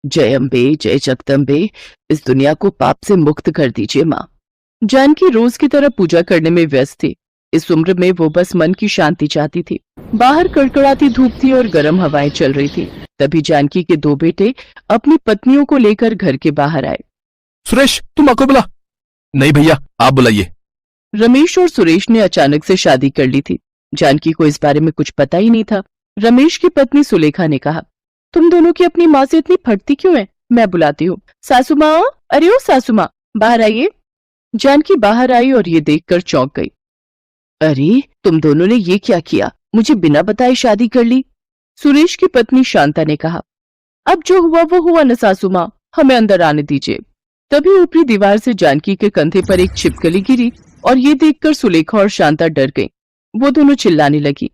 जय अम्बे, जय जगदम्बे, इस दुनिया को पाप से मुक्त कर दीजिए माँ। जानकी रोज की तरह पूजा करने में व्यस्त थी। इस उम्र में वो बस मन की शांति चाहती थी। बाहर कड़कड़ाती धूप थी और गर्म हवाएं चल रही थी। तभी जानकी के दो बेटे अपनी पत्नियों को लेकर घर के बाहर आए। सुरेश, तुम आको बुला। नहीं भैया, आप बुलाइए। रमेश और सुरेश ने अचानक से शादी कर ली थी। जानकी को इस बारे में कुछ पता ही नहीं था। रमेश की पत्नी सुलेखा ने कहा, तुम दोनों की अपनी माँ से इतनी फटती क्यों है? मैं बुलाती हूँ। सासू माँ, अरे ओ सासू माँ, बाहर आइए। जानकी बाहर आई और ये देखकर चौंक गई। अरे तुम दोनों ने ये क्या किया? मुझे बिना बताए शादी कर ली। सुरेश की पत्नी शांता ने कहा, अब जो हुआ वो हुआ न सासू माँ, हमें अंदर आने दीजिए। तभी ऊपरी दीवार से जानकी के कंधे पर एक छिपकली गिरी और ये देखकर सुलेखा और शांता डर गईं। वो दोनों चिल्लाने लगी,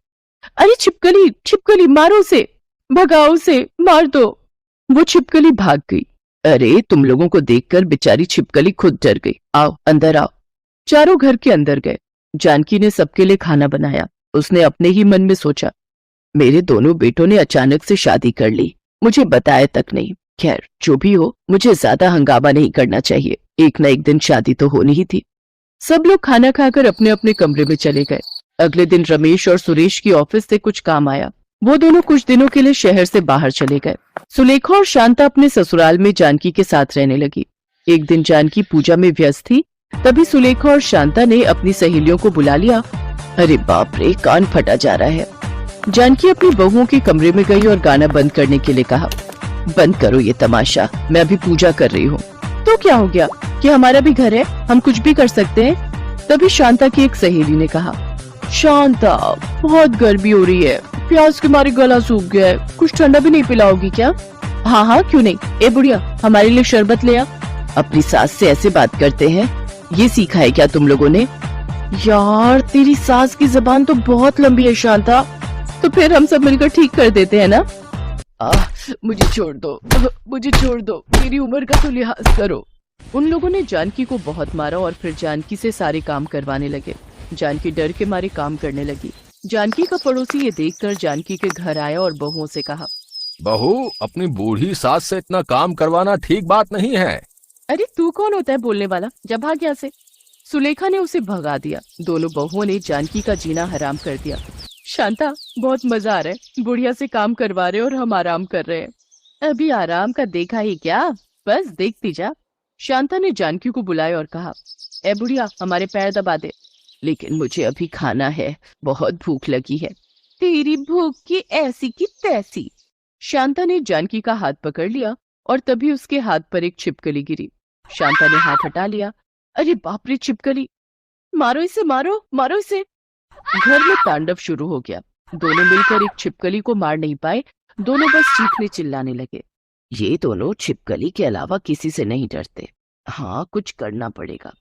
अरे छिपकली, छिपकली, मारो उसे, भगाओ उसे, मार दो। वो छिपकली भाग गई। अरे तुम लोगों को देखकर बेचारी छिपकली खुद डर गई। आओ अंदर आओ। चारों घर के अंदर गए। जानकी ने सबके लिए खाना बनाया। उसने अपने ही मन में सोचा, मेरे दोनों बेटों ने अचानक से शादी कर ली, मुझे बताया तक नहीं। खैर जो भी हो, मुझे ज्यादा हंगामा नहीं करना चाहिए। एक न एक दिन शादी तो होनी ही थी। सब लोग खाना खाकर अपने अपने कमरे में चले गए। अगले दिन रमेश और सुरेश की ऑफिस से कुछ काम आया। वो दोनों कुछ दिनों के लिए शहर से बाहर चले गए। सुलेखा और शांता अपने ससुराल में जानकी के साथ रहने लगी। एक दिन जानकी पूजा में व्यस्त थी। तभी सुलेखा और शांता ने अपनी सहेलियों को बुला लिया। अरे बाप रे, कान फटा जा रहा है। जानकी अपनी बहुओं के कमरे में गई और गाना बंद करने के लिए कहा, बंद करो ये तमाशा, मैं अभी पूजा कर रही हूँ। तो क्या हो गया कि हमारा भी घर है, हम कुछ भी कर सकते हैं। तभी शांता की एक सहेली ने कहा, शांता बहुत गर्मी हो रही है, प्यास के मारे गला सूख गया है, कुछ ठंडा भी नहीं पिलाओगी क्या? हाँ हाँ क्यों नहीं। ए बुढ़िया, हमारे लिए शरबत ले आ। अपनी सास से ऐसे बात करते हैं, ये सीखा है क्या तुम लोगों ने? यार तेरी सास की जबान तो बहुत लंबी है शांता। तो फिर हम सब मिलकर ठीक कर देते हैं ना? मुझे छोड़ दो, मुझे छोड़ दो, मेरी उम्र का तो लिहाज करो। उन लोगों ने जानकी को बहुत मारा और फिर जानकी से सारे काम करवाने लगे। जानकी डर के मारे काम करने लगी। जानकी का पड़ोसी ये देखकर जानकी के घर आया और बहुओं से कहा, बहू, अपनी बूढ़ी सास से इतना काम करवाना ठीक बात नहीं है। अरे तू कौन होता है बोलने वाला, जब भाग यहाँ से। सुलेखा ने उसे भगा दिया। दोनों बहुओं ने जानकी का जीना हराम कर दिया। शांता बहुत मजा आ रहा है, बुढ़िया से काम करवा रहे और हम आराम कर रहे हैं। अभी आराम का देखा ही क्या, बस देखती जा। शांता ने जानकी को बुलाया और कहा, ए बुढ़िया, हमारे पैर दबा दे। लेकिन मुझे अभी खाना है, बहुत भूख लगी है। तेरी भूख की ऐसी की तैसी। शांता ने जानकी का हाथ पकड़ लिया और तभी उसके हाथ पर एक छिपकली गिरी। शांता ने हाथ हटा लिया। अरे बाप रे, छिपकली, मारो इसे, मारो मारो इसे। घर में तांडव शुरू हो गया। दोनों मिलकर एक छिपकली को मार नहीं पाए। दोनों बस चीखने चिल्लाने लगे। ये दोनों छिपकली के अलावा किसी से नहीं डरते। हाँ, कुछ करना पड़ेगा।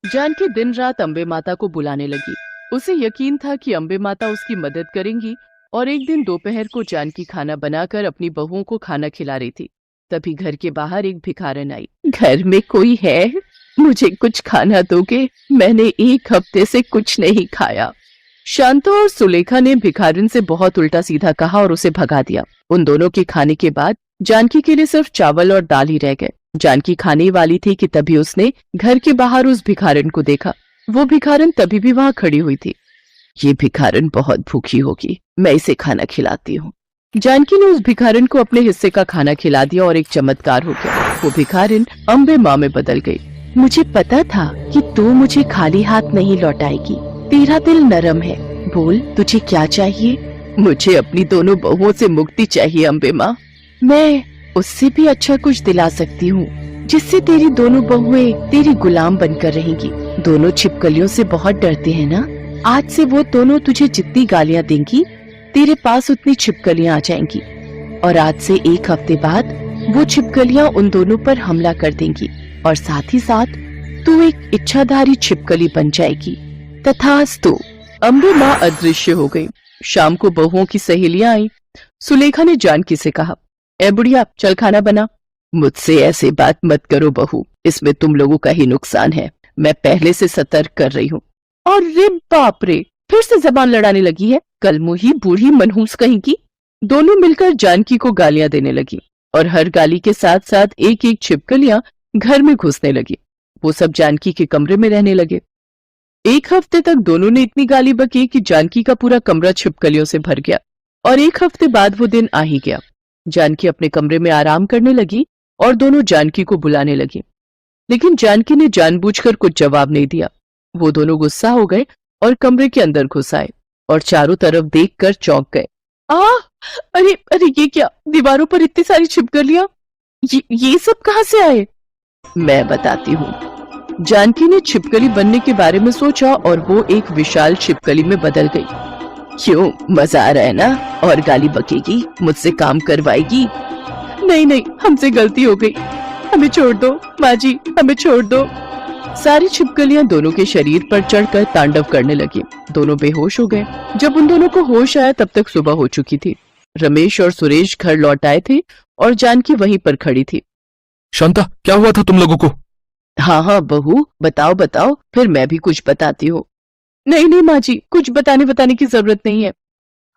जानकी दिन रात अम्बे माता को बुलाने लगी। उसे यकीन था कि अम्बे माता उसकी मदद करेंगी। और एक दिन दोपहर को जानकी खाना बनाकर अपनी बहुओं को खाना खिला रही थी। तभी घर के बाहर एक भिखारन आई। घर में कोई है? मुझे कुछ खाना दोगे? मैंने एक हफ्ते से कुछ नहीं खाया। शांता और सुलेखा ने भिखारन से बहुत उल्टा सीधा कहा और उसे भगा दिया। उन दोनों के खाने के बाद जानकी के लिए सिर्फ चावल और दाल ही रह गए। जानकी खाने वाली थी कि तभी उसने घर के बाहर उस भिखारन को देखा। वो भिखारन तभी भी वहां खड़ी हुई थी। ये भिखारन बहुत भूखी होगी, मैं इसे खाना खिलाती हूँ। जानकी ने उस भिखारन को अपने हिस्से का खाना खिला दिया और एक चमत्कार हो गया। वो भिखारन अम्बे माँ में बदल गई। मुझे पता था कि तू मुझे खाली हाथ नहीं लौटाएगी। तेरा दिल नरम है, बोल तुझे क्या चाहिए? मुझे अपनी दोनों बहुओं से मुक्ति चाहिए अम्बे माँ। मैं उससे भी अच्छा कुछ दिला सकती हूँ, जिससे तेरी दोनों बहुएं तेरी गुलाम बनकर रहेंगी। दोनों छिपकलियों से बहुत डरते हैं ना? आज से वो दोनों तुझे जितनी गालियाँ देंगी, तेरे पास उतनी छिपकलियाँ आ जाएंगी। और आज से एक हफ्ते बाद वो छिपकलियाँ उन दोनों पर हमला कर देंगी और साथ ही साथ तू एक इच्छाधारी छिपकली बन जाएगी। तथास्तु। अम्बे माँ अदृश्य हो गई। शाम को बहुओं की सहेलियां आई। सुलेखा ने जानकी से कहा, ए बुढ़िया, चल खाना बना। मुझसे ऐसे बात मत करो बहू, इसमें तुम लोगों का ही नुकसान है। मैं पहले से सतर्क कर रही हूँ। और रे बाप रे, फिर से जबान लड़ाने लगी है, कल मुही बूढ़ी मनहूस कहीं की। दोनों मिलकर जानकी को गालियां देने लगी। और हर गाली के साथ साथ एक एक छिपकलियां घर में घुसने लगी। वो सब जानकी के कमरे में रहने लगे। एक हफ्ते तक दोनों ने इतनी गाली बकी कि जानकी का पूरा कमरा छिपकलियों से भर गया। और एक हफ्ते बाद वो दिन आ ही गया। जानकी अपने कमरे में आराम करने लगी और दोनों जानकी को बुलाने लगी, लेकिन जानकी ने जानबूझकर कुछ जवाब नहीं दिया। वो दोनों गुस्सा हो गए और कमरे के अंदर घुस आए और चारों तरफ देखकर चौंक गए। अरे अरे, ये क्या, दीवारों पर इतनी सारी छिपकलियां, ये सब कहां से आए? मैं बताती हूँ। जानकी ने छिपकली बनने के बारे में सोचा और वो एक विशाल छिपकली में बदल गई। क्यों, मजा आ रहा है ना? और गाली बकेगी, मुझसे काम करवाएगी? नहीं नहीं, हमसे गलती हो गई, हमें छोड़ दो माँ जी, हमें छोड़ दो। सारी छिपकलियां दोनों के शरीर पर चढ़कर तांडव करने लगी। दोनों बेहोश हो गए। जब उन दोनों को होश आया तब तक सुबह हो चुकी थी। रमेश और सुरेश घर लौट आए थे और जानकी वहीं पर खड़ी थी। शांता, क्या हुआ था तुम लोगों को? हाँ हाँ बहू, बताओ बताओ, फिर मैं भी कुछ बताती हूँ। नहीं नहीं माँ जी, कुछ बताने की जरूरत नहीं है।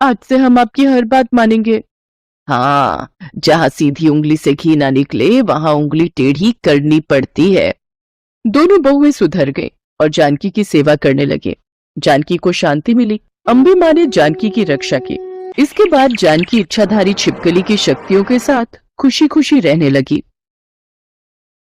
आज से हम आपकी हर बात मानेंगे। हाँ, जहाँ सीधी उंगली से घी ना निकले वहां उंगली टेढ़ी करनी पड़ती है। दोनों बहुएं सुधर गईं और जानकी की सेवा करने लगे। जानकी को शांति मिली। अम्बे माँ ने जानकी की रक्षा की। इसके बाद जानकी इच्छाधारी छिपकली की शक्तियों के साथ खुशी खुशी रहने लगी।